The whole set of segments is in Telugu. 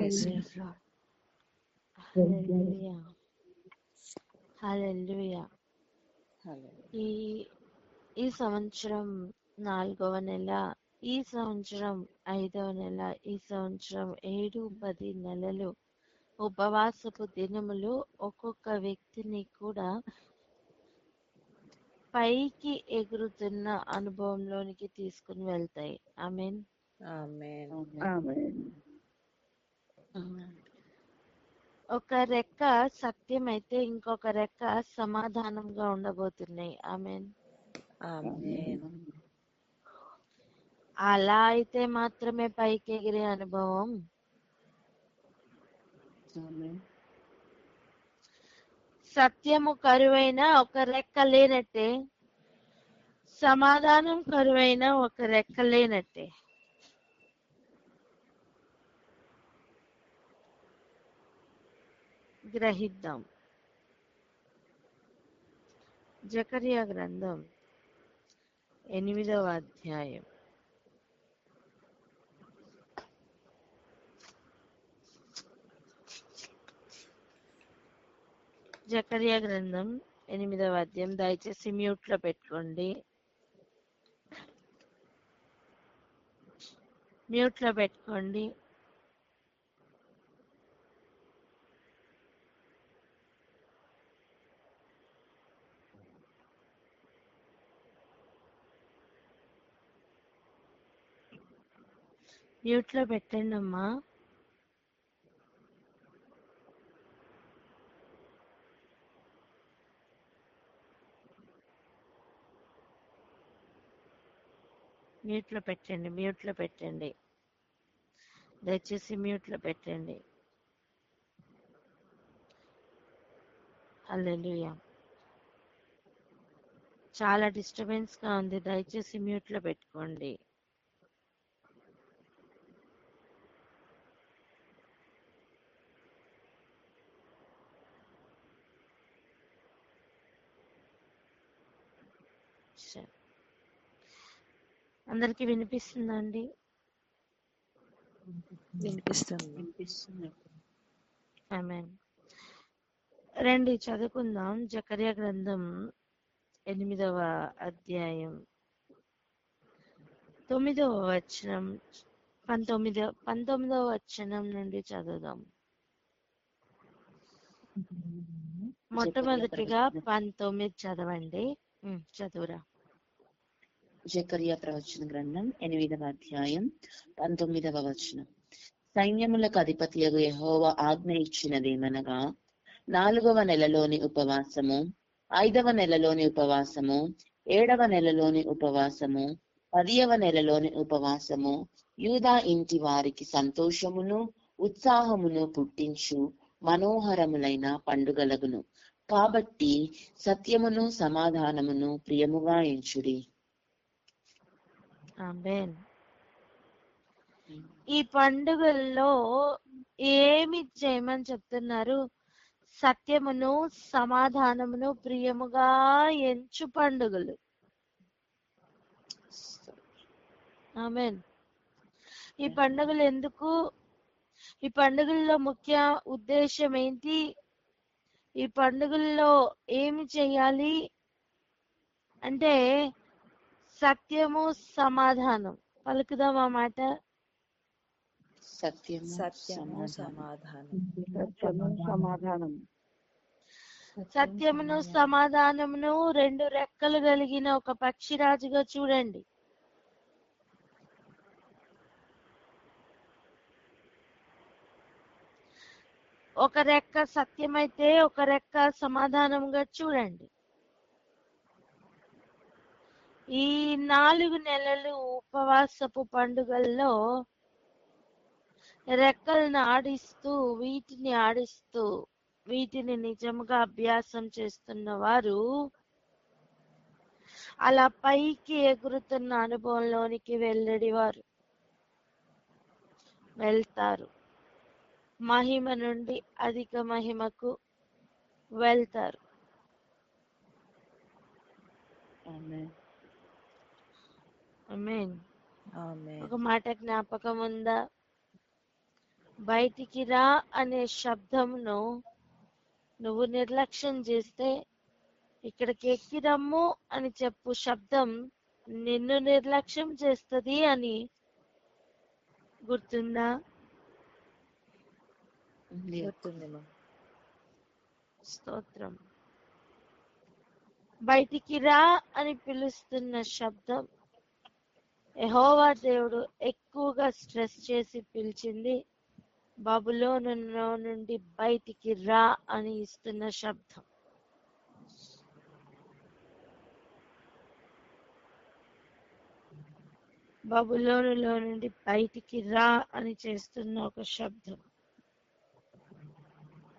Praise Lord. హల్లెలూయా హల్లెలూయా. ఈ ఈ సంవత్సరం 4వ నెల, ఈ సంవత్సరం 5వ నెల, ఈ సంవత్సరం 7, 10 నెలలు ఉపవాసపు దినములు ఒక్కొక్క వ్యక్తిని కూడా పైకి ఎగురుతున్న అనుభవంలోనికి తీసుకుని వెళ్తాయి. ఆమేన్. ఒక రెక్క సత్యం అయితే ఇంకొక రెక్క సమాధానంగా ఉండబోతున్నాయి. ఆమేన్. అలా అయితే మాత్రమే పైకి ఎగిరే అనుభవం. సత్యము కరువైన ఒక రెక్క లేనట్టే, సమాధానం కరువైన ఒక రెక్క లేనట్టే. గ్రహిద్దాం. జకర్యా గ్రంథం 8వ అధ్యాయం. జకర్యా గ్రంథం 8వ అధ్యాయం. దయచేసి మ్యూట్ లో పెట్టుకోండి. మ్యూట్ లో పెట్టుకోండి. మ్యూట్ లో పెట్టండి అమ్మా. మ్యూట్ లో పెట్టండి. మ్యూట్ లో పెట్టండి. దయచేసి మ్యూట్ లో పెట్టండి. హల్లెలూయా. చాలా డిస్టర్బెన్స్ గా ఉంది. దయచేసి మ్యూట్ లో పెట్టుకోండి. అందరికి వినిపిస్తుందండి? వినిపిస్తుంది. ఆమేన్. రండి చదువుకుందాం. జకర్యా గ్రంథం 8వ అధ్యాయం 9వ వచనం 19వ వచనం నుండి చదువుదాం. మొట్టమొదటిగా 19 చదవండి. చదువురా. జకర్యా ప్రవచన గ్రంథం 8వ అధ్యాయం 19వ వచనం. సైన్యములకు అధిపతియగు యెహోవా ఆజ్ఞ ఇచ్చినదేమనగా, 4వ నెలలోని ఉపవాసము, 5వ నెలలోని ఉపవాసము, 7వ నెలలోని ఉపవాసము, 10వ నెలలోని ఉపవాసము యూదా ఇంటి వారికి సంతోషమును ఉత్సాహమును పుట్టించు మనోహరములైన పండుగలగును. కాబట్టి సత్యమును సమాధానమును ప్రియముగా ఎంచుడి. ఆమేన్. ఈ పండుగల్లో ఏమి చేయమని చెప్తున్నారు? సత్యమును సమాధానమును ప్రియముగా ఎంచు పండుగలు. ఆమేన్. ఈ పండుగలు ఎందుకు? ఈ పండుగల్లో ముఖ్య ఉద్దేశం ఏంటి? ఈ పండుగల్లో ఏమి చేయాలి అంటే సత్యము సమాధానం. పలుకుదాం ఆ మాట. సత్యము సమాధానం. సత్యమును సమాధానమును 2 రెక్కలు కలిగిన ఒక పక్షిరాజుగా చూడండి. ఒక రెక్క సత్యమైతే ఒక రెక్క సమాధానంగా చూడండి. ఈ 4 నెలలు ఉపవాసపు పండుగల్లో రెక్కలను ఆడిస్తూ వీటిని నిజంగా అభ్యాసం చేస్తున్న వారు అలా పైకి ఎగురుతున్న అనుభవంలోనికి వెళ్తారు. మహిమ నుండి అధిక మహిమకు వెళ్తారు. ఆమేన్. ఒక మాట జ్ఞాపకం ఉందా? బయటికి రా అనే శబ్దంను నువ్వు నిర్లక్ష్యం చేస్తే, ఇక్కడికి ఎక్కి రమ్ము అని చెప్పు శబ్దం నిన్ను నిర్లక్ష్యం చేస్తుంది అని గుర్తుందా? ఉంది. గుర్తుంది మా. స్తోత్రం. బయటికి రా అని పిలుస్తున్న శబ్దం యెహోవా దేవుడు ఎక్కువగా స్ట్రెస్ చేసి పిలిచింది బబులోనులో నుండి బయటికి రా అని ఇస్తున్న శబ్దం. బబులోనులో నుండి బయటికి రా అని చేస్తున్న ఒక శబ్దం.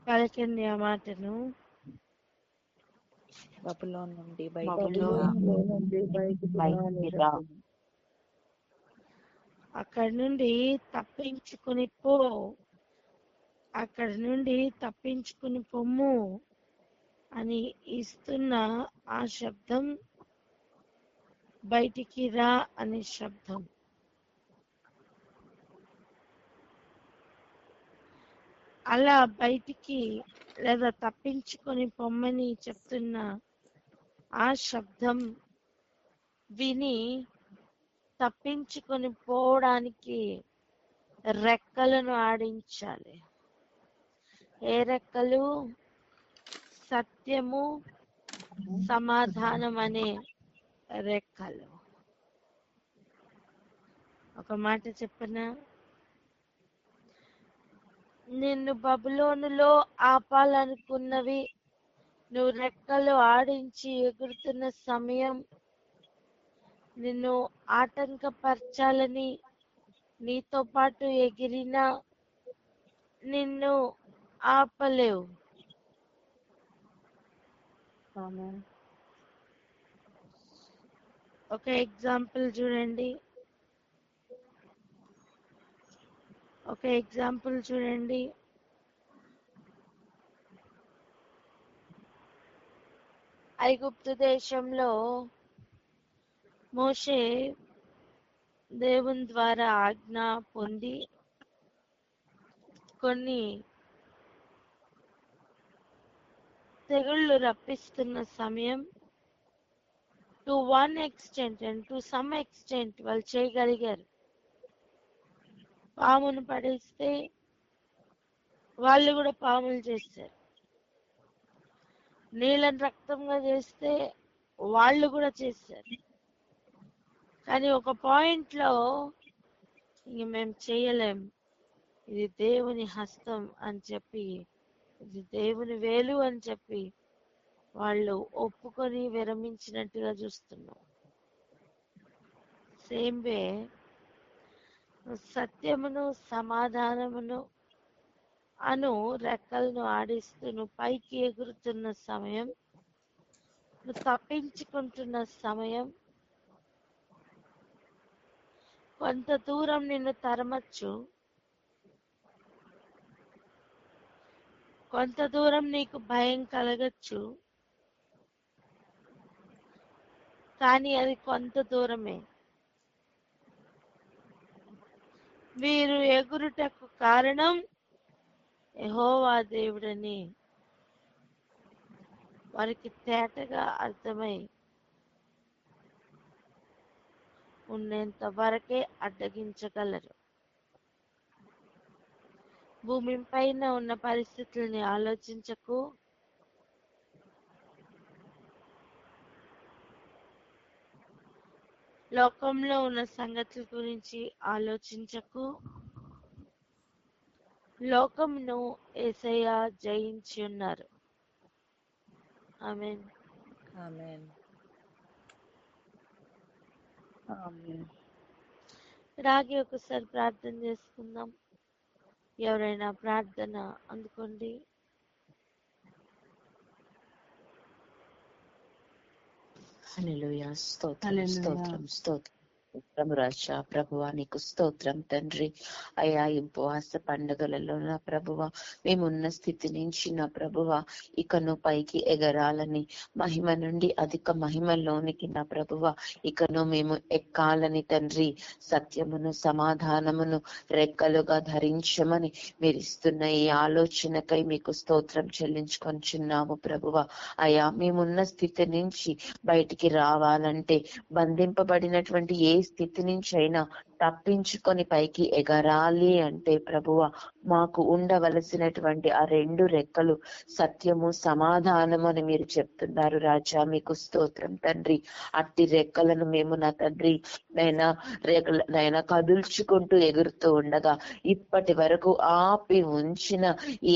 పలకండి ఆ మాటను. బబులోను నుండి బయటికి రా. అక్కడి నుండి తప్పించుకుని పో, అక్కడి నుండి తప్పించుకుని పొమ్ము అని ఇస్తున్న ఆ శబ్దం బయటికి రా అనే శబ్దం. అలా బయటికి లేదా తప్పించుకొని పొమ్మని చెప్తున్న ఆ శబ్దం విని తప్పించుకొని పోవడానికి రెక్కలను ఆడించాలి. ఏ రెక్కలు? సత్యము, సమాధానం అనే రెక్కలు. ఒక మాట చెప్పనా? నిన్ను బబులోనులో ఆపాలనుకున్నవి నువ్వు రెక్కలు ఆడించి ఎగురుతున్న సమయం, నిన్ను ఆటంకపరచాలని నీతో పాటు ఎగిరినా నిన్ను ఆపలేవు. ఒక ఎగ్జాంపుల్ చూడండి. ఐగుప్తు దేశంలో మోషే దేవుని ద్వారా ఆజ్ఞ పొంది కొన్ని తెగుళ్ళు రప్పిస్తున్న సమయం, to one extent and to some extent వాళ్ళు చేయగలిగారు. పామును పడేస్తే వాళ్ళు కూడా పాములు చేశారు. నీళ్ళని రక్తంగా చేస్తే వాళ్ళు కూడా చేశారు. కానీ ఒక పాయింట్ లో ఇంక మేము చేయలేం, ఇది దేవుని హస్తం అని చెప్పి, ఇది దేవుని వేలు అని చెప్పి వాళ్ళు ఒప్పుకొని విరమించినట్టుగా చూస్తున్నాం. సేమ్ వే సత్యమును, సమాధానమును అను రెక్కలను ఆడిస్తూ నువ్వు పైకి ఎగురుతున్న సమయం, నువ్వు తప్పించుకుంటున్న సమయం, కొంత దూరం నిన్ను తరమచ్చు, కొంత దూరం నీకు భయం కలగచ్చు, కానీ అది కొంత దూరమే. వీరు ఎగురుటకు కారణం యెహోవా దేవుడని వారికి తేటగా అర్థమై ఉన్నంత వరకే అడ్డగించగలరు. భూమి పైన ఉన్న పరిస్థితుల్ని ఆలోచించకు, లోకంలో ఉన్న సంగతుల గురించి ఆలోచించకు. లోకమును యేసయ్య జయించి ఉన్నారు. ఆమేన్. ఆమేన్. రాగి ఒకసారి ప్రార్థన చేసుకుందాం. ఎవరైనా ప్రార్థన అందుకోండి. హల్లెలూయా. స్తోత్రం, స్తోత్రం, స్తోత్రం. స్తోత్రం రాజా. ప్రభువా నీకు స్తోత్రం తండ్రి. అయా ఈ ఉపవాస పండుగలలో నా ప్రభువ మేమున్న స్థితి నుంచి నా ప్రభువ ఇకను పైకి ఎగరాలని, మహిమ నుండి అధిక మహిమలోనికి నా ప్రభువ ఇకను మేము ఎక్కాలని తండ్రి, సత్యమును సమాధానమును రెక్కలుగా ధరించమని మీరు ఇస్తున్న ఈ ఆలోచనకై మీకు స్తోత్రం చెల్లించుకొంచున్నాము ప్రభువ. అయా మేమున్న స్థితి నుంచి బయటికి రావాలంటే, బంధింపబడినటువంటి ఏ స్థితి నుంచి అయినా తప్పించుకొని పైకి ఎగరాలి అంటే ప్రభువ మాకు ఉండవలసినటువంటి ఆ రెండు రెక్కలు సత్యము సమాధానము అని మీరు చెప్తున్నారు రాజా. మీకు స్తోత్రం తండ్రి. అట్టి రెక్కలను మేము నా తండ్రి నైనా కదుల్చుకుంటూ ఎగురుతూ ఉండగా ఇప్పటి వరకు ఆపి ఉంచిన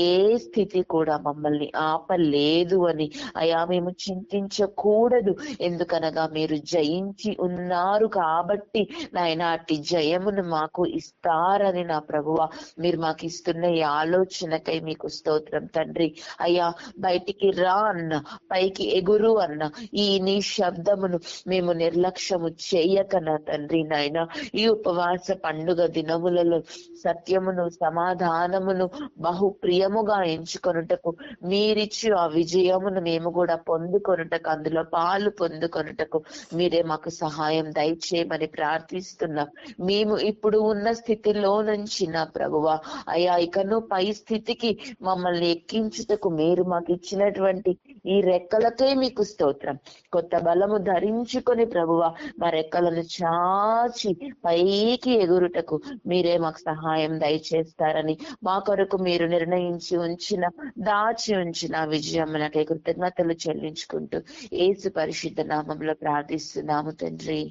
ఏ స్థితి కూడా మమ్మల్ని ఆపలేదు అని అయా మేము చింతించకూడదు. ఎందుకనగా మీరు జయించి ఉన్నారు కాబట్టి నాయన అట్టి జయమును మాకు ఇస్తారని నా ప్రభువ మీరు మాకు ఇస్తున్న ఈ ఆలోచనకై మీకు స్తోత్రం తండ్రి. అయ్యా బయటికి రా అన్న, పైకి ఎగురు అన్న ఈ నీ శబ్దమును మేము నిర్లక్ష్యము చేయక నా తండ్రి నాయన ఈ ఉపవాస పండుగ దినములలో సత్యమును సమాధానమును బహు ప్రియముగా ఎంచుకొనుటకు మీరిచ్చి ఆ విజయమును మేము కూడా పొందుకొనుటకు, అందులో పాలు పొందుకొనుటకు మీరే మాకు సహాయం దయచేయమని ప్రార్థిస్తున్నాం. మేము ఇప్పుడు ఉన్న స్థితిలో నుంచి నా ప్రభువ అయా ఇకను పై స్థితికి మమ్మల్ని ఎక్కించుటకు మీరు మాకు ఇచ్చినటువంటి ఈ రెక్కలకే మీకు స్తోత్రం. కొత్త బలము ధరించుకొని ప్రభువ మా రెక్కలను చాచి పైకి ఎగురుటకు మీరే మాకు సహాయం దయచేస్తారని మా కొరకు మీరు నిర్ణయించి ఉంచిన, దాచి ఉంచిన విజయమునకై కృతజ్ఞతలు చెల్లించుకుంటూ యేసు పరిశుద్ధ నామంలో ప్రార్థిస్తున్నాము తండ్రి.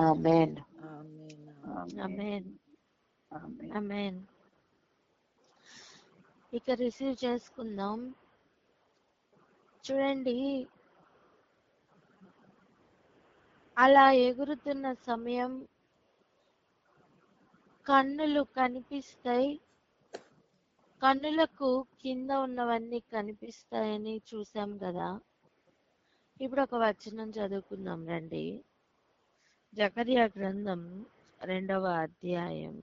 ఆమేన్. ఆమేన్. ఆమేన్. ఇక రిసీవ్ చేసుకుందాం. చూడండి, అలా ఎగురుతున్న సమయం కన్నులు కనిపిస్తాయి, కన్నులకు కింద ఉన్నవన్నీ కనిపిస్తాయని చూసాం కదా. ఇప్పుడు ఒక వచనం చదువుకుందాం రండి. జకర్యా గ్రంథం 2వ అధ్యాయం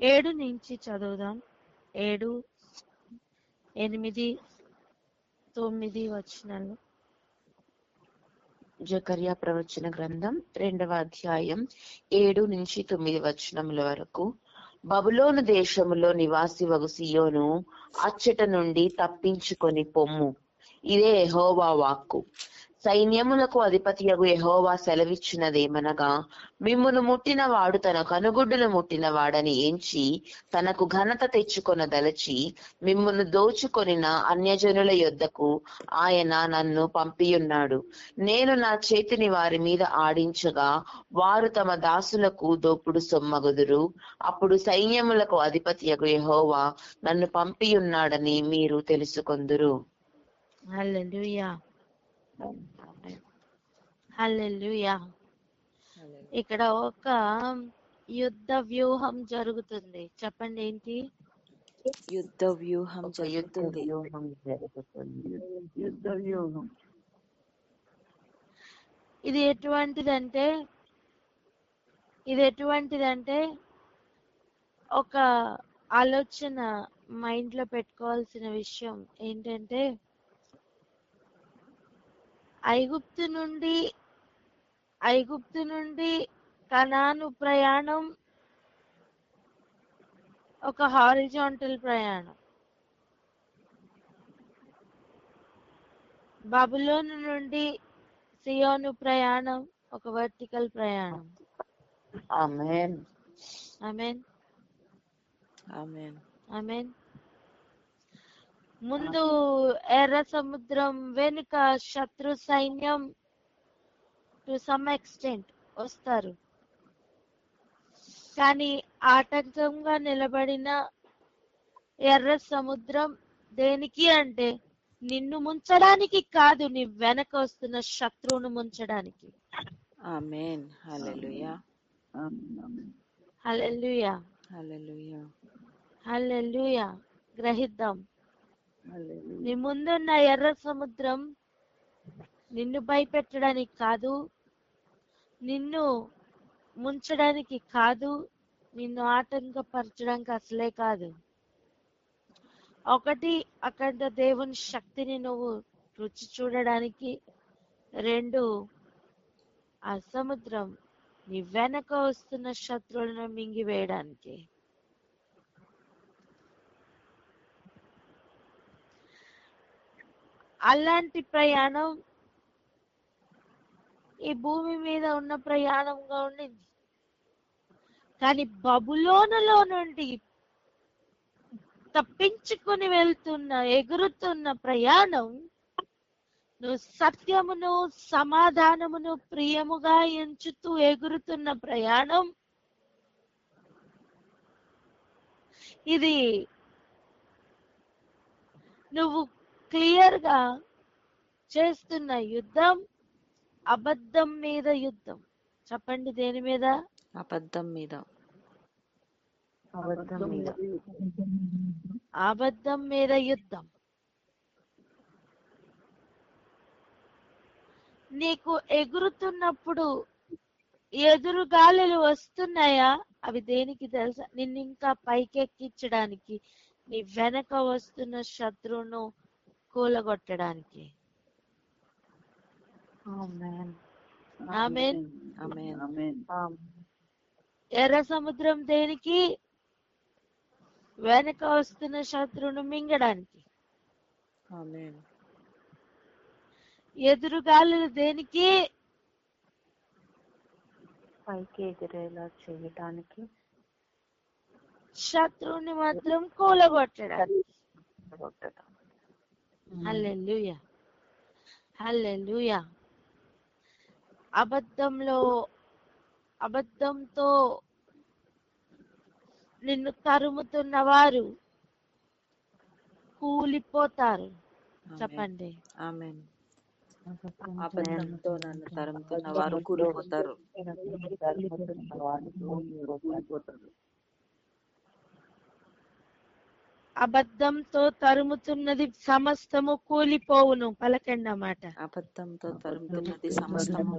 7 నుంచి చదువుదాం. 7, 8, 9 వచనాలు. జకర్యా ప్రవచన గ్రంథం 2వ అధ్యాయం 7 నుంచి 9 వచనముల వరకు. బబులోను దేశములో నివాసి వగు సియోను, అచ్చట నుండి తప్పించుకొని పొమ్ము, ఇదే యెహోవా వాక్కు. సైన్యములకు అధిపతియగు యెహోవా సెలవిచ్చినదేమనగా, మిమ్మును ముట్టిన వాడు తన కనుగుడ్డును ముట్టిన వాడని ఎంచి తనకు ఘనత తెచ్చుకొనదలచి మిమ్మును దోచుకొనిన అన్యజనుల యొద్దకు ఆయన నన్ను పంపియున్నాడు. నేను నా చేతిని వారి మీద ఆడించగా వారు తమ దాసులకు దోపుడు సొమ్మగుదురు. అప్పుడు సైన్యములకు అధిపతియగు యెహోవా నన్ను పంపియున్నాడని మీరు తెలుసుకొందురు. హల్లెలూయా, హల్లెలూయా. ఇక్కడ ఒక యుద్ధ వ్యూహం జరుగుతుంది. చెప్పండి ఏంటి? యుద్ధ వ్యూహం జరుగుతుంది. యుద్ధ వ్యూహం. ఇది ఎటువంటిదంటే ఒక ఆలోచన మైండ్ లో పెట్టుకోవాల్సిన విషయం ఏంటంటే, ఐగుప్తు నుండి కనాను ప్రయాణం ఒక హారిజాంటల్ ప్రయాణం, బబులోను నుండి సియోను ప్రయాణం ఒక వర్టికల్ ప్రయాణం. ఆమేన్. ఆమేన్. ఆమేన్. ఆమేన్. ముందు ఎర్ర సముద్రం, వెనుక శత్రు సైన్యం టు సమ్ ఎక్స్టెంట్ వస్తారు. కానీ ఆటంకంగా నిలబడిన ఎర్ర సముద్రం దేనికి అంటే నిన్ను ముంచడానికి కాదు, నీ వెనక వస్తున్న శత్రువును ముంచడానికి. ఆమేన్. హల్లెలూయా. హల్లెలూయా. హల్లెలూయా. హల్లెలూయా. గ్రహిద్దాం. నీ ముందున్న ఎర్ర సముద్రం నిన్ను భయపెట్టడానికి కాదు, నిన్ను ముంచడానికి కాదు, నిన్ను ఆటంకపరచడానికి అసలే కాదు. ఒకటి, అఖండ దేవుని శక్తిని నువ్వు రుచి చూడడానికి. 2, ఆ సముద్రం నీ వెనక వస్తున్న శత్రువులను మింగివేయడానికి. అలాంటి ప్రయాణం ఈ భూమి మీద ఉన్న ప్రయాణంగా ఉండింది. కానీ బబులోనులో నుండి తప్పించుకుని వెళ్తున్న ఎగురుతున్న ప్రయాణం, నువ్వు సత్యమును సమాధానమును ప్రియముగా ఎంచుతూ ఎగురుతున్న ప్రయాణం, ఇది నువ్వు క్లియర్ గా చేస్తున్న యుద్ధం అబద్ధం మీద యుద్ధం. చెప్పండి, దేని మీద? అబద్ధం మీద. అబద్ధం మీద యుద్ధం. నీకు ఎగురుతున్నప్పుడు ఎదురు గాలులు వస్తున్నాయా? అవి దేనికి తెలుసా? నిన్ను ఇంకా పైకెక్కించడానికి, నీ వెనక వస్తున్న శత్రువును కూలగొట్టడానికి. ఆమేన్. ఎర్ర సముద్రం దేనికి? వెనక వస్తున్న శత్రువును మింగడానికి. ఆమేన్. ఎదురుగాలులు దేనికి? పైకి ఎగిరేలా చేయడానికి, శత్రువుని మాత్రం కూలగొట్టడానికి. హల్లెలూయా. హల్లెలూయా. అబద్ధంతో నిన్ను తరుముతున్న వారు కూలిపోతారు. చెప్పండి. ఆమేన్. అబద్ధంతో నన్ను తరుముతున్న వారు కూలిపోతారు. అబద్ధంతో తరుముతున్నది సమస్తము కూలిపోవును. పలకండి అన్నమాట. అబద్ధంతో తరుముతున్నది సమస్తము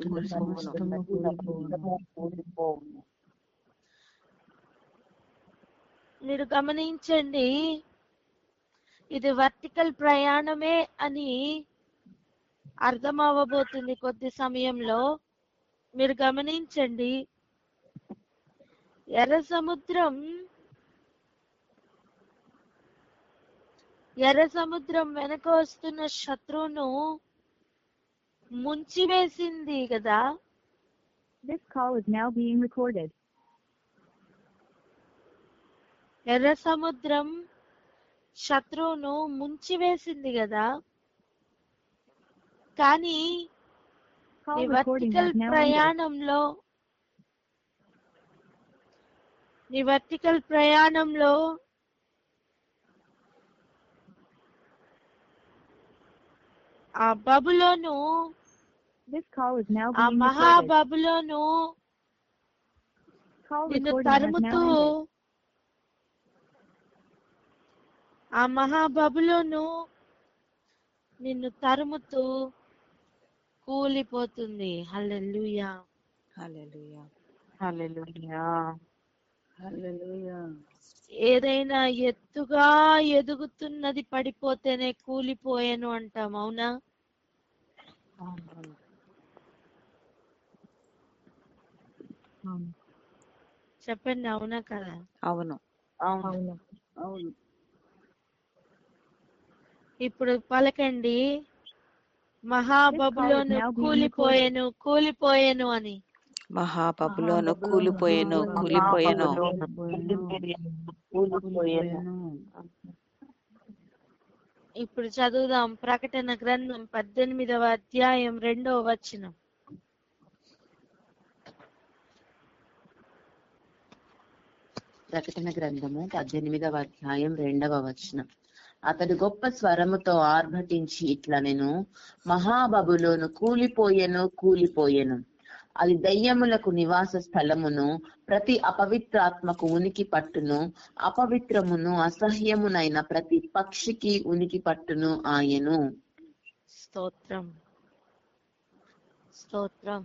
కూలిపోవును. మీరు గమనించండి, ఇది వర్టికల్ ప్రయాణమే అని అర్థం అవ్వబోతుంది కొద్ది సమయంలో. మీరు గమనించండి, ఎర్ర సముద్రం వెనక వస్తున్న శత్రువును ముంచివేసింది కదా. This call is now being recorded. ఎర్ర సముద్రం శత్రువును ముంచివేసింది కదా. కానీ Call నీ recording vertical has now ended. ప్రయాణంలో ఆ బబులోను, This call is now ఆ being recorded. మహాబబులోను Call నిన్ను recording has తరుముతూ, now ended. ఆ మహాబబులోను నిన్ను తరుముతూ కూలిపోతుంది. హల్లెలూయా. హల్లెలూయా. హల్లెలూయా. ఏదైనా ఎత్తుగా ఎదుగుతున్నది పడిపోతేనే కూలిపోయాను అంటాం, అవునా? చెప్పండి, అవునా కదా? అవును. ఇప్పుడు పలకండి, మహాబబులోను కూలిపోయాను అని. మహాబబులోను కూలిపోయెను. ఇప్పుడు చదువుదాం. ప్రకటన గ్రంథం 18వ అధ్యాయం 2వ వచనం. ప్రకటన గ్రంథము 18వ అధ్యాయం 2వ వచనం. అతడు గొప్ప స్వరముతో ఆర్భటించి ఇట్లా, నేను మహాబబులోను కూలిపోయెను, అది దయ్యములకు నివాస స్థలమును, ప్రతి అపవిత్రాత్మకు ఉనికి పట్టును, అపవిత్రమును అసహ్యమునైన ప్రతి పక్షికి ఉనికి పట్టును ఆయను. స్తోత్రం, స్తోత్రం.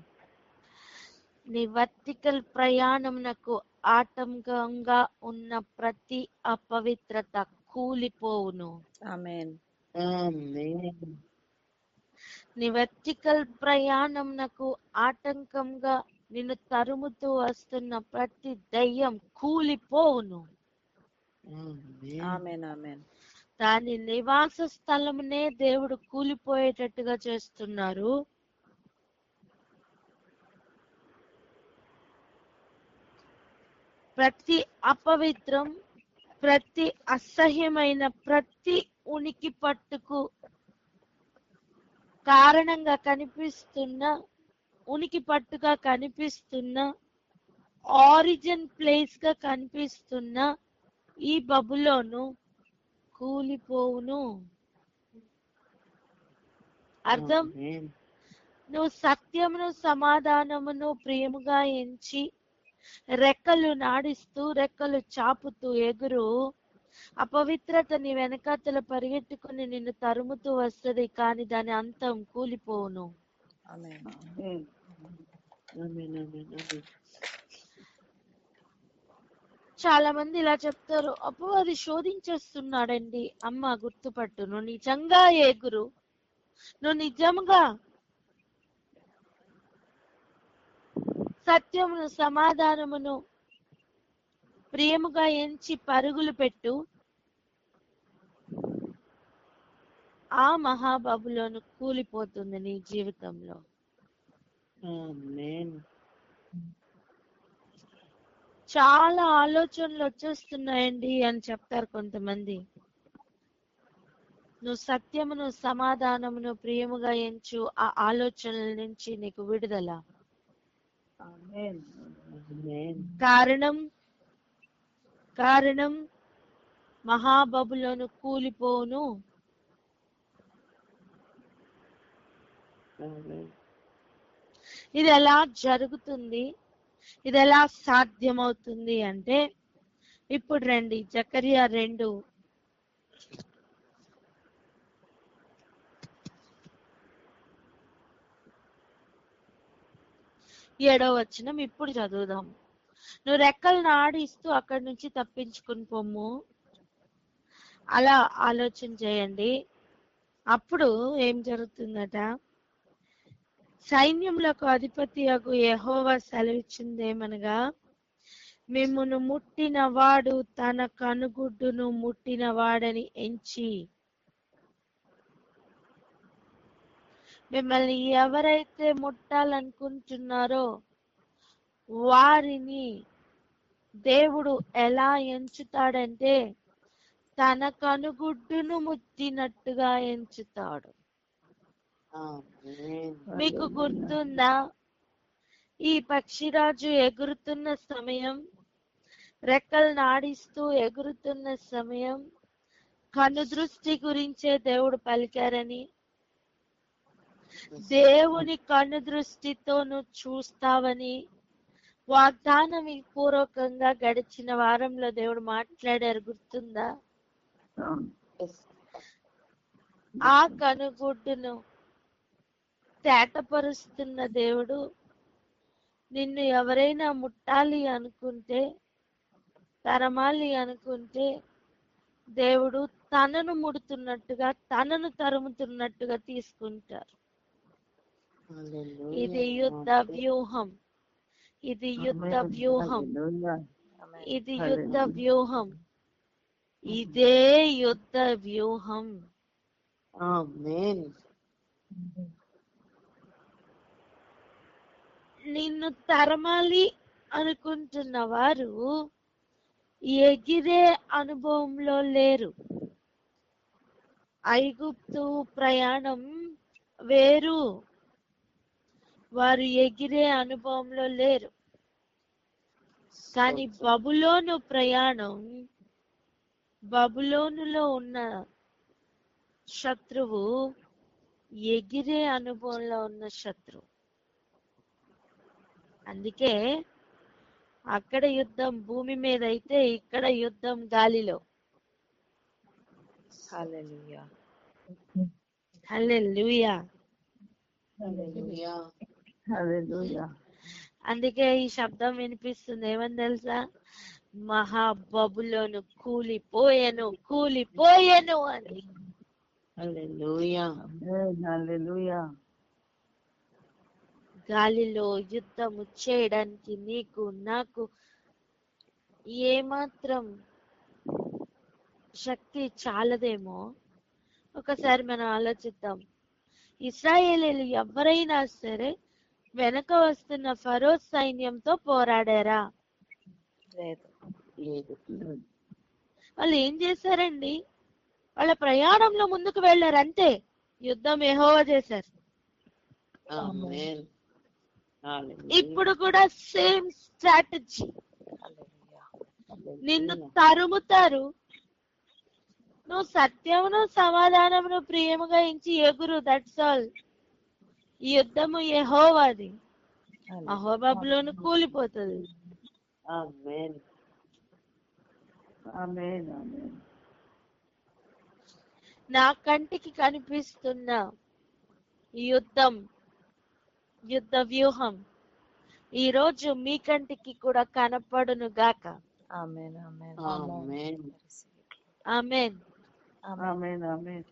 నీ వర్టికల్ ప్రయాణమునకు ఆటంకంగా ఉన్న ప్రతి అపవిత్రత కూలిపోవును. ఆమేన్. ఆమేన్. నీ వర్టికల్ ప్రయాణంనకు ఆటంకంగా నిన్ను తరుముతూ వస్తున్న ప్రతి దయ్యం కూలిపోవును. ఆమేన్. ఆమేన్. ఆమేన్. దాని నివాస స్థలమునే దేవుడు కూలిపోయేటట్టుగా చేస్తున్నారు. ప్రతి అపవిత్రం, ప్రతి అసహ్యమైన ప్రతి ఉనికి పట్టుకు కారణంగా కనిపిస్తున్న, ఉనికి పట్టుగా కనిపిస్తున్న, ఆరిజిన్ ప్లేస్ గా కనిపిస్తున్న ఈ బబులోను కూలిపోవును. అర్థం, ఆమేన్. నువ్వు సత్యమును సమాధానమును ప్రియముగా ఎంచి రెక్కలు నాడిస్తూ రెక్కలు చాపుతూ ఎగురు. అపవిత్రత నీ వెనకాతల పరిగెట్టుకుని నిన్ను తరుముతూ వస్తుంది, కానీ దాని అంతం కూలిపోవును. ఆమేన్. ఆమేన్. ఆమేన్. ఆమేన్. చాలా మంది ఇలా చెప్తారు, అబ్బో అది శోధించేస్తున్నాడండి. అమ్మ గుర్తుపట్టు, నువ్వు నిజంగా ఎగురు. నువ్వు నిజంగా సత్యమును సమాధానమును ప్రియముగా ఎంచి పరుగులు పెట్టు. ఆ మహాబబులోను కూలిపోతుంది నీ జీవితంలో. ఆమేన్. చాలా ఆలోచనలు వచ్చేస్తున్నాయండి అని చెప్తారు కొంతమంది. నువ్వు సత్యమును సమాధానమును ప్రియముగా ఎంచు, ఆ ఆలోచనల నుంచి నీకు విడుదల. ఆమేన్. కారణం మహాబబులోను కూలిపోను. ఆమేన్. ఇది ఎలా జరుగుతుంది, ఇది ఎలా సాధ్యమవుతుంది అంటే, ఇప్పుడు రండి జకరియా 2 7వ వచనం ఇప్పుడు చదువుదాం. నువ్వు రెక్కలను ఆడిస్తూ అక్కడి నుంచి తప్పించుకుని పొమ్ము. అలా ఆలోచన చేయండి. అప్పుడు ఏం జరుగుతుందట, సైన్యములకు అధిపతి అగు యెహోవా సెలవిచ్చిందేమనగా, మిమ్మును ముట్టిన వాడు తన కనుగుడ్డును ముట్టిన వాడని ఎంచి, మిమ్మల్ని ఎవరైతే ముట్టాలనుకుంటున్నారో వారిని దేవుడు ఎలా ఎంచుతాడంటే తన కనుగుడ్డును ముట్టినట్టుగా ఎంచుతాడు. ఆమేన్. మీకు గుర్తుందా, ఈ పక్షిరాజు ఎగురుతున్న సమయం, రెక్కలను ఆడిస్తూ ఎగురుతున్న సమయం కను దృష్టి గురించే దేవుడు పలికారని, దేవుని కను దృష్టితో నువ్వు చూస్తావని వాగ్దానం పూర్వకంగా గడిచిన వారంలో దేవుడు మాట్లాడారు, గుర్తుందా? Yes. ఆ కనుగుడ్డును తేటపరుస్తున్న దేవుడు నిన్ను ఎవరైనా ముట్టాలి అనుకుంటే, తరమాలి అనుకుంటే, దేవుడు తనను ముడుతున్నట్టుగా, తనను తరుముతున్నట్టుగా తీసుకుంటారు. Hallelujah. ఇది యుద్ధ వ్యూహం, ఇది యుద్ధ వ్యూహం, ఆమేన్. ఇది యుద్ధ వ్యూహం, ఇదే యుద్ధ వ్యూహం. ఆమేన్. నిన్ను తరమాలి అనుకుంటున్న వారు ఎగిరే అనుభవంలో లేరు. ఐగుప్తు ప్రయాణం వేరు, వారు ఎగిరే అనుభవంలో లేరు. కానీ బబులోను ప్రయాణం, బబులోనులో ఉన్న శత్రువు ఎగిరే అనుభవంలో ఉన్న శత్రువు. అందుకే అక్కడ యుద్ధం భూమి మీద అయితే ఇక్కడ యుద్ధం గాలిలో. Hallelujah. హల్లెలూయా. హల్లెలూయా. Hallelujah. అందుకే ఈ శబ్దం వినిపిస్తుంది. ఏమని తెలుసా? మహాబబులోను కూలిపోయెను కూలిపోయెను అని. హల్లెలూయా. Hallelujah. గాలిలో యుద్ధము చేయడానికి నీకు నాకు ఏమాత్రం శక్తి చాలదేమో ఒకసారి మనం ఆలోచిద్దాం. ఇశ్రాయేలీలు ఎవరైనా సరే వెనక వస్తున్న ఫరో సైన్యంతో పోరాడారా? లేదు. లేదు. వాళ్ళు ఏం చేశారండి? వాళ్ళ ప్రయాణంలో ముందుకు వెళ్ళారు అంతే. యుద్ధం యెహోవా చేశారు. ఆమేన్. హల్లెలూయా. ఇప్పుడు కూడా సేమ్ స్ట్రాటజీ. Hallelujah. నిన్ను తరుముతారు, నువ్వు సత్యమును సమాధానమును ప్రియముగా ఎంచి ఎగురు. That's all. ఈ యుద్ధము యెహోవాది. అహోబబులోను కూలిపోతుంది. ఆమేన్. Amen. Amen. నా కంటికి కనిపిస్తున్న ఈ యుద్ధం, యుద్ధ వ్యూహం ఈ రోజు మీ కంటికి కూడా కనపడును గాక. Amen. Amen. ఆమేన్. ఆమేన్. Amen. Amen.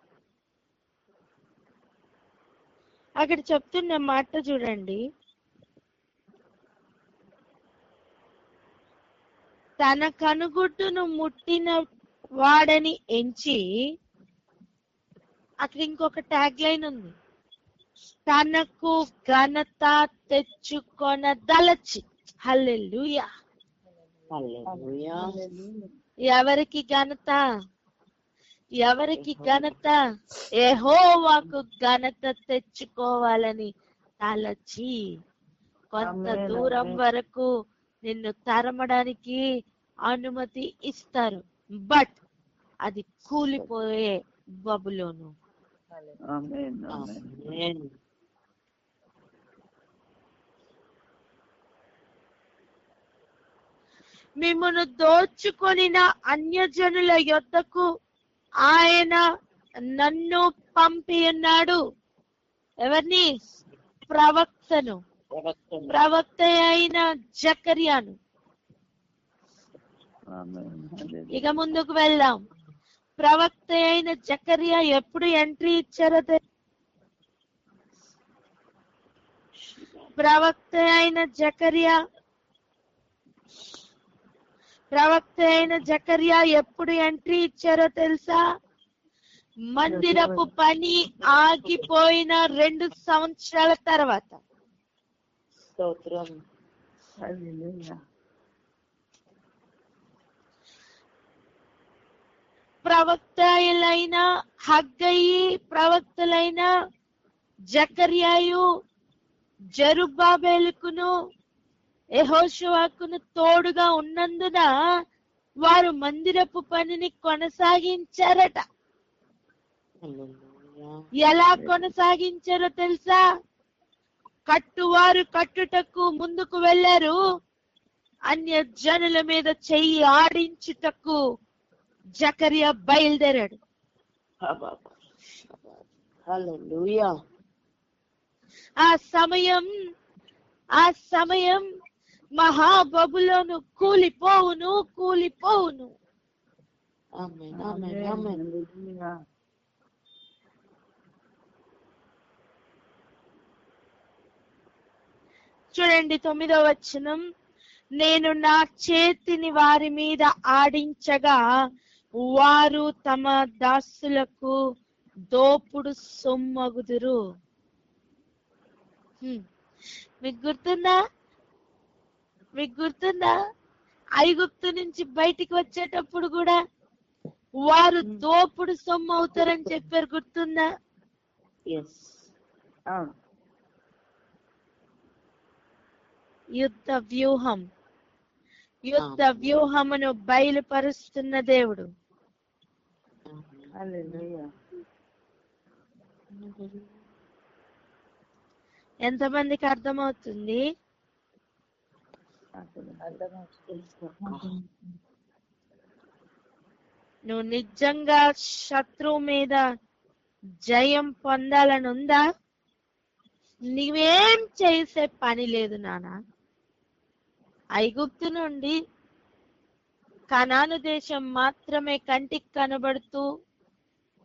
అక్కడ చెప్తున్న మాట చూడండి. తన కనుగుడ్డును ముట్టిన వాడని ఎంచి, అక్కడ ఇంకొక ట్యాగ్ లైన్ ఉంది. తనకు ఘనత తెచ్చుకొనదలచి. హల్లెలూయా. హల్లెలూయా. ఎవరికి ఘనత? ఎవరికి ఘనత? యెహోవాకు ఘనత తెచ్చుకోవాలని తలచి కొంత ఆమేన్, దూరం ఆమేన్. వరకు నిన్ను తరమడానికి అనుమతి ఇస్తారు. బట్ అది కూలిపోయే బబులోను. Amen. Amen. ఆమేన్. మిమ్మును దోచుకొనిన అన్యజనుల యొద్దకు ఆయన నన్ను పంపి ఉన్నాడు. ఎవరిని? ప్రవక్తను. ప్రవక్తను. ప్రవక్త అయిన జకర్యాను. Amen. Hallelujah. ఇక ముందుకు వెళ్దాం. ప్రవక్త అయిన జకర్యా ఎప్పుడు ఎంట్రీ ఇచ్చారో ప్రవక్త అయిన జకర్యా ఎప్పుడు ఎంట్రీ ఇచ్చారో తెలుసా? మందిరపు పని ఆగిపోయిన 2 సంవత్సరాల తర్వాత. స్తోత్రం. Hallelujah. ప్రవక్తలైన హగ్గయి, ప్రవక్తలైన జకర్యాయు జెరుబ్బాబెలుకును యెహోషువకును తోడుగా ఉన్నందున వారు మందిరపు పనిని కొనసాగించారట. హల్లెలూయా. ఎలా కొనసాగించారో తెలుసా? కట్టువారు కట్టుటకు ముందుకు వెళ్ళారు. అన్య జనుల మీద చెయ్యి ఆడించుటకు జకర్యా బయలుదేరాడు. హల్లెలూయా. ఆ సమయం మహాబబులోను కూలిపోవును. ఆమేన్. ఆమేన్. ఆమేన్. Hallelujah. చూడండి 9వ వచనం. నేను నా చేతిని వారి మీద ఆడించగా వారు తమ దాసులకు దోపుడు సొమ్మగుదురు. మీకు గుర్తుందా? ఐగుప్తు నుంచి బయటికి వచ్చేటప్పుడు కూడా వారు దోపుడు సొమ్ము అవుతారని చెప్పారు. గుర్తుందా? Yes. యుద్ధ వ్యూహమును బయలుపరుస్తున్న దేవుడు. Hallelujah. ఎంతమందికి అర్థమవుతుంది? నువ్వు నిజంగా శత్రువు మీద జయం పొందాలని ఉందా? నీవేం చేసే పని లేదు నాన్న. ఐగుప్తు నుండి కనాను దేశం మాత్రమే కంటికి కనబడుతూ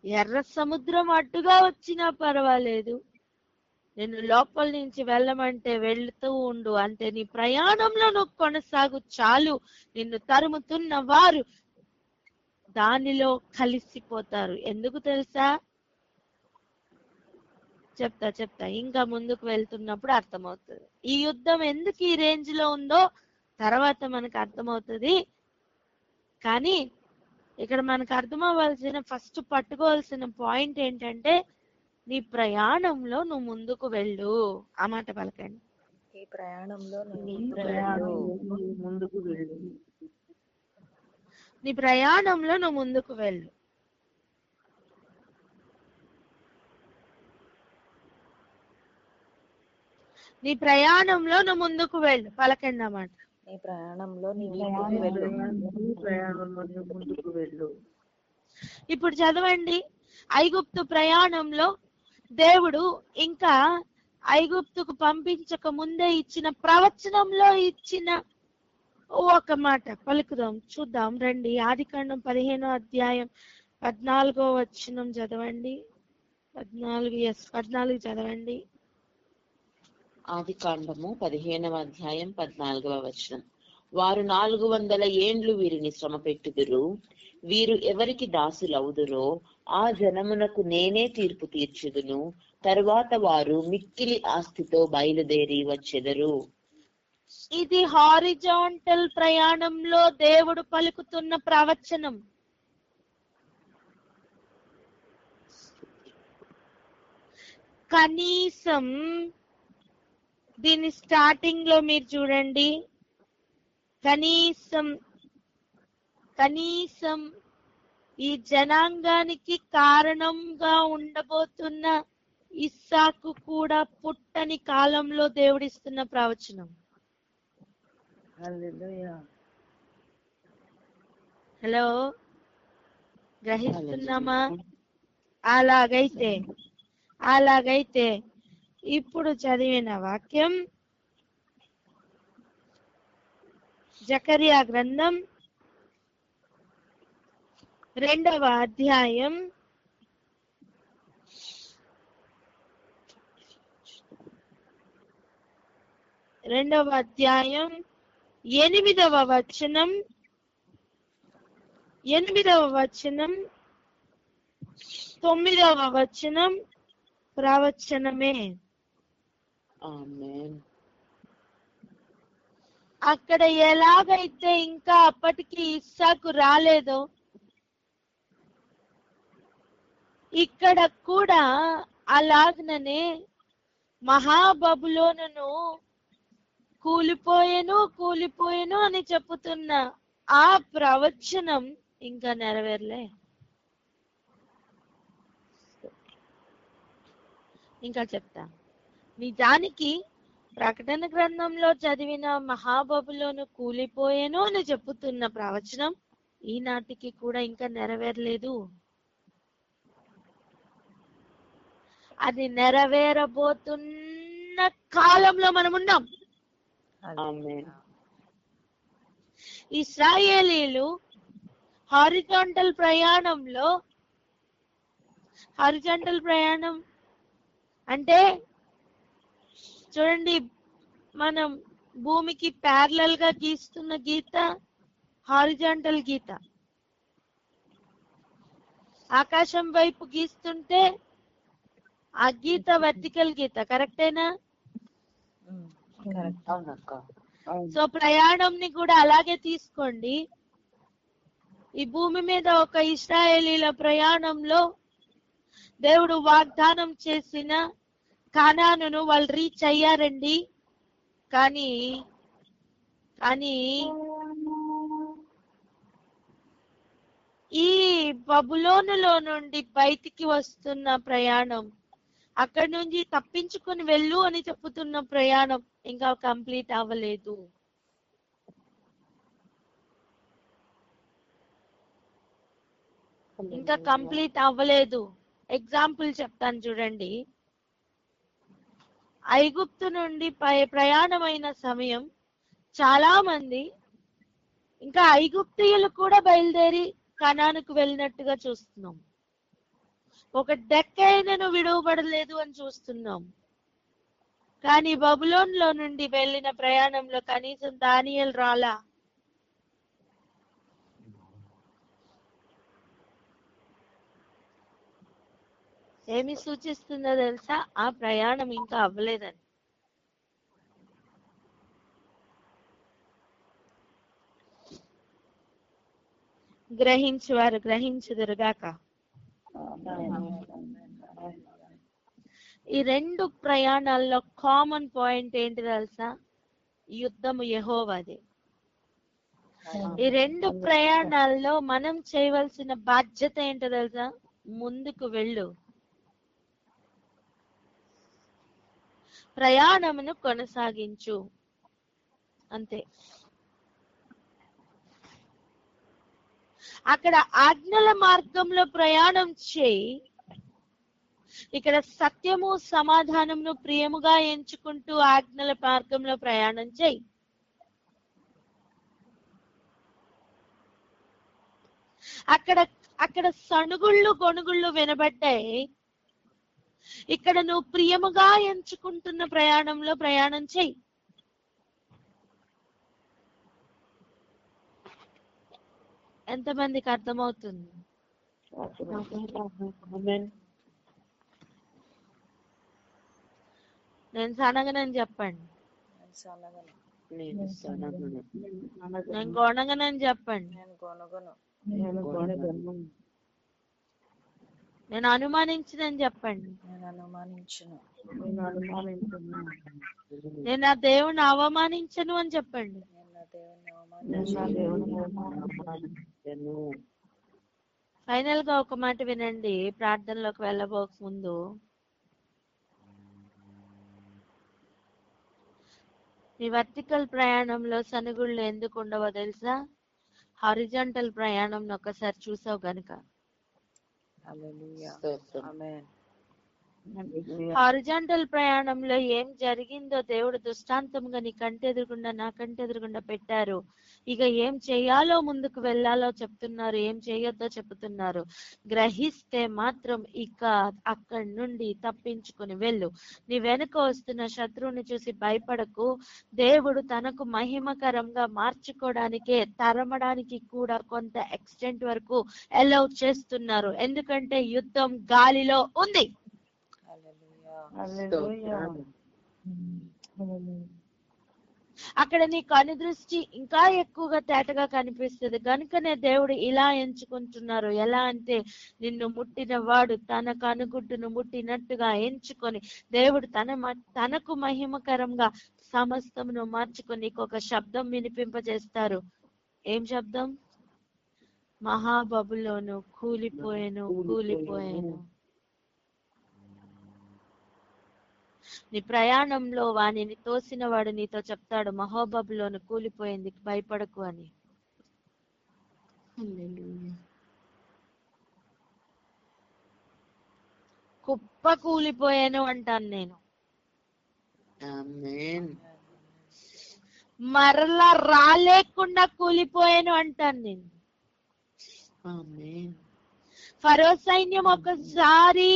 ఎర్ర సముద్రం అడ్డుగా వచ్చినా పర్వాలేదు, నేను లోపల నుంచి వెళ్ళమంటే వెళ్తూ ఉండు అంతే. నీ ప్రయాణంలో నువ్వు కొనసాగు చాలు. నిన్ను తరుముతున్న వారు దానిలో కలిసిపోతారు. ఎందుకు తెలుసా? చెప్తా ఇంకా ముందుకు వెళ్తున్నప్పుడు అర్థమవుతుంది. ఈ యుద్ధం ఎందుకు ఈ రేంజ్ లో ఉందో తర్వాత మనకు అర్థమవుతుంది. కానీ ఇక్కడ మనకు అర్థమవ్వాల్సిన ఫస్ట్ పట్టుకోవాల్సిన పాయింట్ ఏంటంటే, నీ ప్రయాణంలో నువ్వు ముందుకు వెళ్ళు. ఆ మాట పలకండి. ఈ ప్రయాణంలో ముందుకు వెళ్ళు. నీ ప్రయాణంలో నువ్వు ముందుకు వెళ్ళు. నీ ప్రయాణంలో నువ్వు ముందుకు వెళ్ళు. పలకండి అన్నమాట. నీ ప్రయాణంలో ముందుకు వెళ్ళు. ఇప్పుడు చదవండి. ఐగుప్తు ప్రయాణంలో దేవుడు ఇంకా ఐగుప్తుకు పంపించక ముందే ఇచ్చిన ప్రవచనంలో ఇచ్చిన ఒక మాట పలుకుదాం, చూద్దాం రండి. ఆదికాండం 15వ అధ్యాయం 14వ వచనం చదవండి. 14 చదవండి. ఆదికాండము 15వ అధ్యాయం 14వ వచనం. వారు 400 ఏండ్లు వీరిని శ్రమ పెట్టుదురు, వీరు ఎవరికి దాసులవుదురో ఆ జనమునకు నేనే తీర్పు తీర్చుదును, తరువాత వారు మిక్కిలి ఆస్తితో బయలుదేరి వచ్చెదరు. ఇది హారిజాంటల్ ప్రయాణంలో దేవుడు పలుకుతున్న ప్రవచనం. కనీసం దీని స్టార్టింగ్ లో మీరు చూడండి, కనీసం ఈ జనాంగానికి కారణంగా ఉండబోతున్న ఇస్సాకు కూడా పుట్టని కాలంలో దేవుడిస్తున్న ప్రవచనం. హలో, గ్రహిస్తున్నామా? అలాగైతే ఇప్పుడు చదివిన వాక్యం జకరియా గ్రంథం 2వ అధ్యాయం 8వ వచనం 9వ వచనం ప్రవచనమే. ఆమేన్. అక్కడ ఎలాగైతే ఇంకా అప్పటికి ఇస్సాకు రాలేదో, ఇక్కడ కూడా అలాగనే మహాబబులోనును కూలిపోయేను అని చెప్పుతున్న ఆ ప్రవచనం ఇంకా నెరవేరలే. ఇంకా చెప్తా. నిజానికి ప్రకటన గ్రంథంలో చదివిన మహాబబులోను కూలిపోయేను అని చెప్పుతున్న ప్రవచనం ఈనాటికి కూడా ఇంకా నెరవేరలేదు. అది నెరవేరబోతున్న కాలంలో మనం ఉన్నాం. ఆమేన్. ఇశ్రాయేలీలు హారిజాంటల్ ప్రయాణం అంటే చూడండి, మనం భూమికి ప్యారలల్ గా గీస్తున్న గీత హారిజాంటల్ గీత, ఆకాశం వైపు గీస్తుంటే ఆ గీత వర్టికల్ గీత. కరెక్టేనా? అవునక్క. సో ప్రయాణంని కూడా అలాగే తీసుకోండి. ఈ భూమి మీద ఒక ఇశ్రాయేలీల ప్రయాణంలో దేవుడు వాగ్దానం చేసిన కానానును వాళ్ళు రీచ్ అయ్యారండి. కానీ ఈ బబులోనులో నుండి బయటికి వస్తున్న ప్రయాణం, అక్కడి నుంచి తప్పించుకొని వెళ్ళు అని చెప్పుతున్న ప్రయాణం ఇంకా కంప్లీట్ అవ్వలేదు. ఇంకా కంప్లీట్ అవ్వలేదు. ఎగ్జాంపుల్ చెప్తాను చూడండి. ఐగుప్తు నుండి ప్రయాణమైన సమయం చాలా మంది ఇంకా ఐగుప్తీయులు కూడా బయలుదేరి కనానుకు వెళ్ళినట్టుగా చూస్తున్నాం. ఒక డెక్కైనను విడువబడలేదు అని చూస్తున్నాం. కానీ బబులోన్ లో నుండి వెళ్ళిన ప్రయాణంలో కనీసం దానియేలు రాలా. ఏమి సూచిస్తుందో తెలుసా? ఆ ప్రయాణం ఇంకా అవ్వలేదని. గ్రహించువారు గ్రహించుదురుగాక. ఈ రెండు ప్రయాణాల్లో కామన్ పాయింట్ ఏంటి తెలుసా? యుద్ధము యెహోవాది. ఈ రెండు ప్రయాణాల్లో మనం చేయవలసిన బాధ్యత ఏంటో తెలుసా? ముందుకు వెళ్ళు, ప్రయాణమును కొనసాగించు, అంతే. అక్కడ ఆజ్ఞల మార్గంలో ప్రయాణం చేయి, ఇక్కడ సత్యము సమాధానమును ప్రియముగా ఎంచుకుంటూ ఆజ్ఞల మార్గంలో ప్రయాణం చేయి. అక్కడ సణుగుళ్ళు గొణుగుళ్ళు వినబడ్డాయి. ఇక్కడ నువ్వు ప్రియముగా ఎంచుకుంటున్న ప్రయాణంలో ప్రయాణం చేయి. ఎంతమందికి అర్థమవుతుంది? నేను సనగనని చెప్పండి. నేను గొనగనని చెప్పండి. నేను అనుమానించనని చెప్పండి. నేను నా దేవుని అవమానించను అని చెప్పండి. ఫైనల్ గా ఒక మాట వినండి. ప్రార్థనలోకి వెళ్ళబోక ముందు మీ వర్టికల్ ప్రయాణంలో సనుగుళ్ళు ఎందుకు ఉండవో తెలుసా? హారిజాంటల్ ప్రయాణం ఒకసారి చూసావు గనుక. హారిజాంటల్ ప్రయాణంలో ఏం జరిగిందో దేవుడు దృష్టాంతంగా నీ కంటి ఎదురుగుండా నా కంటి ఎదురుగుండా పెట్టారు. ఇక ఏం చేయాలో ముందుకు వెళ్ళాలో చెప్తున్నారు, ఏం చేయొద్దో చెప్తున్నారు. గ్రహిస్తే మాత్రం ఇక అక్కడి నుండి తప్పించుకుని వెళ్ళు. నీ వెనుక వస్తున్న శత్రువుని చూసి భయపడకు. దేవుడు తనకు మహిమకరంగా మార్చుకోవడానికే తరమడానికి కూడా కొంత ఎక్స్టెంట్ వరకు అలౌ చేస్తున్నారు. ఎందుకంటే యుద్ధం గాలిలో ఉంది. అక్కడ నీ కనుదృష్టి ఇంకా ఎక్కువగా తేటగా కనిపిస్తుంది. కనుకనే దేవుడు ఇలా ఎంచుకుంటున్నారు. ఎలా అంటే నిన్ను ముట్టిన వాడు తన కనుగుడ్డును ముట్టినట్టుగా ఎంచుకొని దేవుడు తనకు మహిమకరంగా సమస్తమును మార్చుకొని నీకు ఒక శబ్దం వినిపింపజేస్తారు. ఏం శబ్దం? మహాబబులోను కూలిపోయాను, కూలిపోయాను. నీ ప్రయాణంలో వానిని తోసిన వాడు నీతో చెప్తాడు, మహోబబులోను కూలిపోయింది, భయపడకు అని. కుప్ప కూలిపోయాను అంటాను నేను. మరలా రాలేకుండా కూలిపోయాను అంటాను నేను. ఫరో సైన్యం ఒకసారి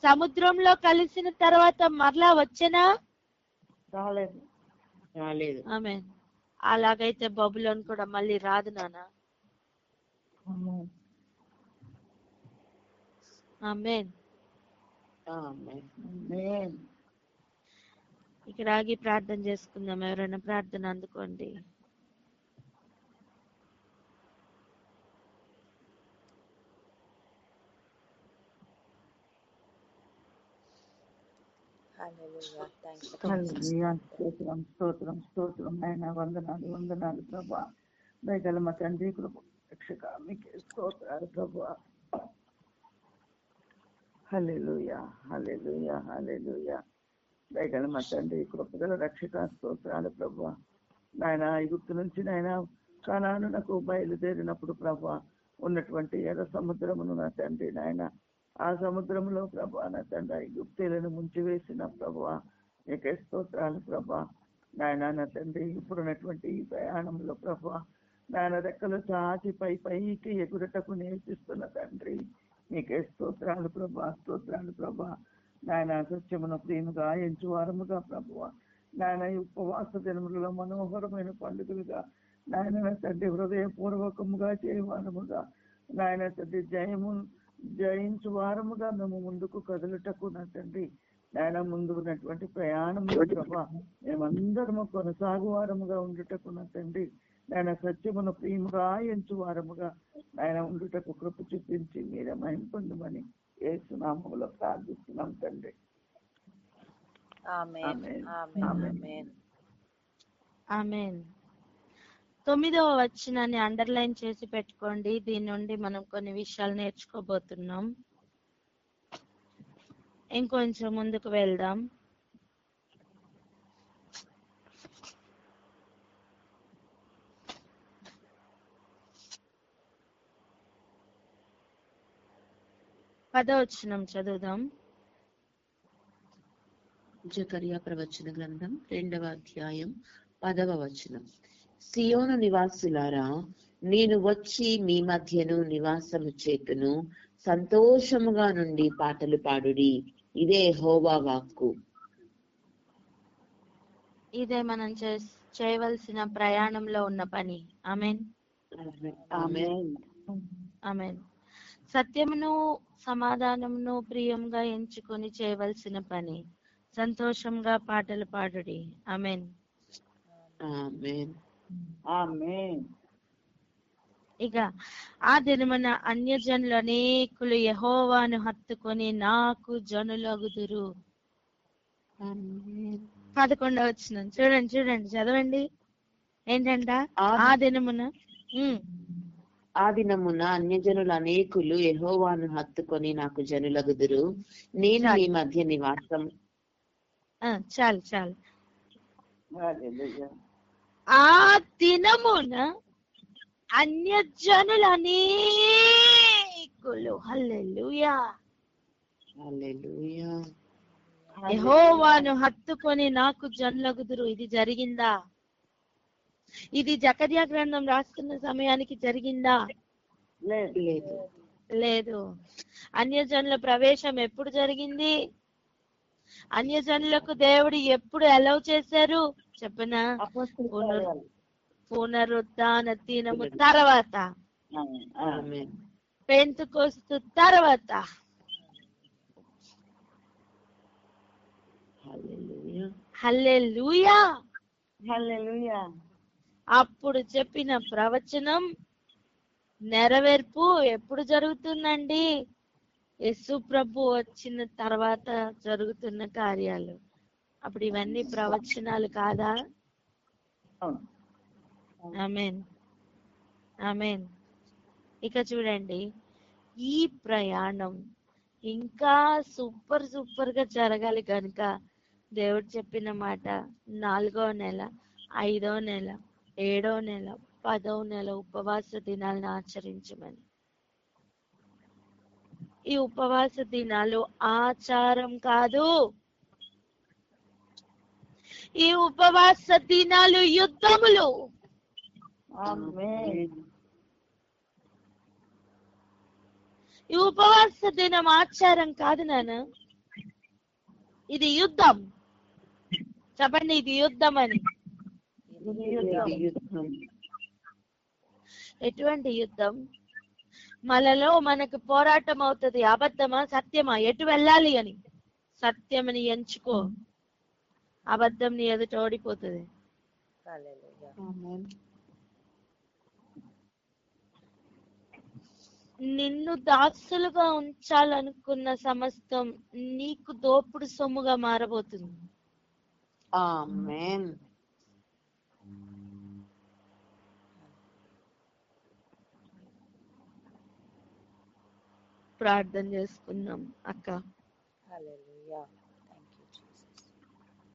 సముద్రంలో కలిసిన తర్వాత మరలా వచ్చేనా? రాలేదు. ఆమేన్. అలాగైతే బబులోన్ కూడా మళ్ళీ రాదు నాన్న. ఆమేన్. ఇక్కడ ఆగి ప్రార్థన చేసుకుందాం. ఎవరైనా ప్రార్థన అందుకోండి. స్తోత్రం స్తోత్రం నాయన. వందనాలు ప్రభా. దయగల మా తండ్రి కృప రక్షక మీకు స్తోత్రాలు ప్రభా. హల్లెలూయా హల్లెలూయా హల్లెలూయా. దయగల మా తండ్రి కృపగల రక్షక స్తోత్రాలు ప్రభా. నాయన ఐగుప్తు నుంచి నాయన కనానునకు బయలుదేరినప్పుడు ప్రభా ఉన్నటువంటి ఎర్ర సముద్రమును నా తండ్రి నాయన ఆ సముద్రంలో ప్రభా నా తండ్రి ఐగుప్తీయులను ముంచివేసిన ప్రభా నీకే స్తోత్రాలు ప్రభా నాయన నా తండ్రి ఇప్పుడున్నటువంటి ఈ ప్రయాణంలో ప్రభా నాయన రెక్కలు చాచి పైకి ఎగురటకు నేర్పిస్తున్న తండ్రి నీకే స్తోత్రాలు ప్రభా స్తోత్రాలు ప్రభా నాయన సత్యమును ప్రేమగా ఎంచువారముగా ప్రభువా నాయన ఈ ఉపవాస దినములలో మనోహరమైన పండుగలుగా నాయన నా తండ్రి హృదయపూర్వకముగా చేయవారముగా నాయన తండ్రి జయించు వారముగా మేము ముందుకు కదులుటకు నా తండ్రి నాయన ముందు ఉన్నటువంటి ప్రయాణంలో ప్రభా మేమందరము కొనసాగు వారముగా ఉండుటకు నా తండ్రి నాయన సత్యమును ప్రేమగా ఎంచు వారముగా నాయన ఉండుటకు కృప చూపించి మీరే మహిమ పొందమని యేసు నామములో ప్రార్థిస్తున్నాం తండ్రి. ఆమేన్ ఆమేన్ ఆమేన్. ఆమేన్. 9వ వచనాన్ని అండర్లైన్ చేసి పెట్టుకోండి. దీని నుండి మనం కొన్ని విషయాలు నేర్చుకోబోతున్నాం. ఇంకొంచెం ముందుకు వెళ్దాం. పదవచనం చదువుదాం. జకర్యా ప్రవచన గ్రంథం 2వ అధ్యాయం 10వ వచనం. సియోను నివాసులారా, నేను వచ్చి మీ మధ్యను నివాసము చేతును, సంతోషముగా నుండి పాటలు పాడుడి, ఇదే యెహోవా వాక్కు. ఇదే మనం చేయవలసిన ప్రయాణంలో ఉన్న పని. ఆమేన్ ఆమేన్. ఆమేన్. సత్యమును సమాధానమును ప్రియంగా ఎంచుకొని చేయవలసిన పని. సంతోషంగా పాటలు పాడుడి. ఆమేన్ ఆమేన్. ఆమేన్. ఇక ఆ దినమున అన్యజనులు అనేకులు యెహోవాను హత్తుకొని నాకు జనులగుదురు. 11వ వచనం చూడండి చదవండి. ఏంటంట? ఆ దినమున ఆ దినమున అన్యజనులు అనేకులు యెహోవాను హత్తుకొని నాకు జనులగుదురు, నేను మీ మధ్య నివాసం. చాలు. హల్లెలూయా. ఆ దినమున అన్యజనులు అనేకులు హల్లెలూయా హల్లెలూయా. యెహోవాను హత్తుకొని నాకు జనులగుదురు. ఇది జరిగిందా? ఇది జకర్యా గ్రంథం రాస్తున్న సమయానికి జరిగిందా? లేదు. లేదు. అన్యజనుల ప్రవేశం ఎప్పుడు జరిగింది? అన్యజనులకు దేవుడు ఎప్పుడు అలౌ చేశారు చెప్పనా? పునరుత్థాన దినము తర్వాత, పెంతెకోస్తు తర్వాత. హల్లెలూయా హల్లెలూయా. అప్పుడు చెప్పిన ప్రవచనం నెరవేర్పు ఎప్పుడు జరుగుతుందండి? యేసు ప్రభు వచ్చిన తర్వాత జరుగుతున్న కార్యాలు. అప్పుడు ఇవన్నీ ప్రవచనాలు కాదా? ఆమేన్ ఆమేన్. ఇక చూడండి, ఈ ప్రయాణం ఇంకా సూపర్ గా జరగాలి కనుక దేవుడు చెప్పిన మాట 4వ నెల, 5వ నెల, 7వ నెల, 10వ నెల ఉపవాస దినాలను ఆచరించమని. ఈ ఉపవాస దినాలు ఆచారం కాదు. ఈ ఉపవాస దినాలు యుద్ధములు. ఈ ఉపవాస దినం ఆచారం కాదు నాన్న, ఇది యుద్ధం. చెప్పండి, ఇది యుద్ధం అని. ఎటువంటి యుద్ధం? మనలో మనకు పోరాటం అవుతుంది. అబద్ధమా సత్యమా, ఎటు వెళ్ళాలి అని. సత్యమని ఎంచుకో, అబద్ధం నీ ఎదుట ఓడిపోతుంది. నిన్ను దాసులుగా ఉంచాలనుకున్న సమస్తం నీకు దోపుడు సొమ్ముగా మారబోతుంది. ఆమేన్. ప్రార్థన చేసుకుందాం అక్క. హల్లెలూయా.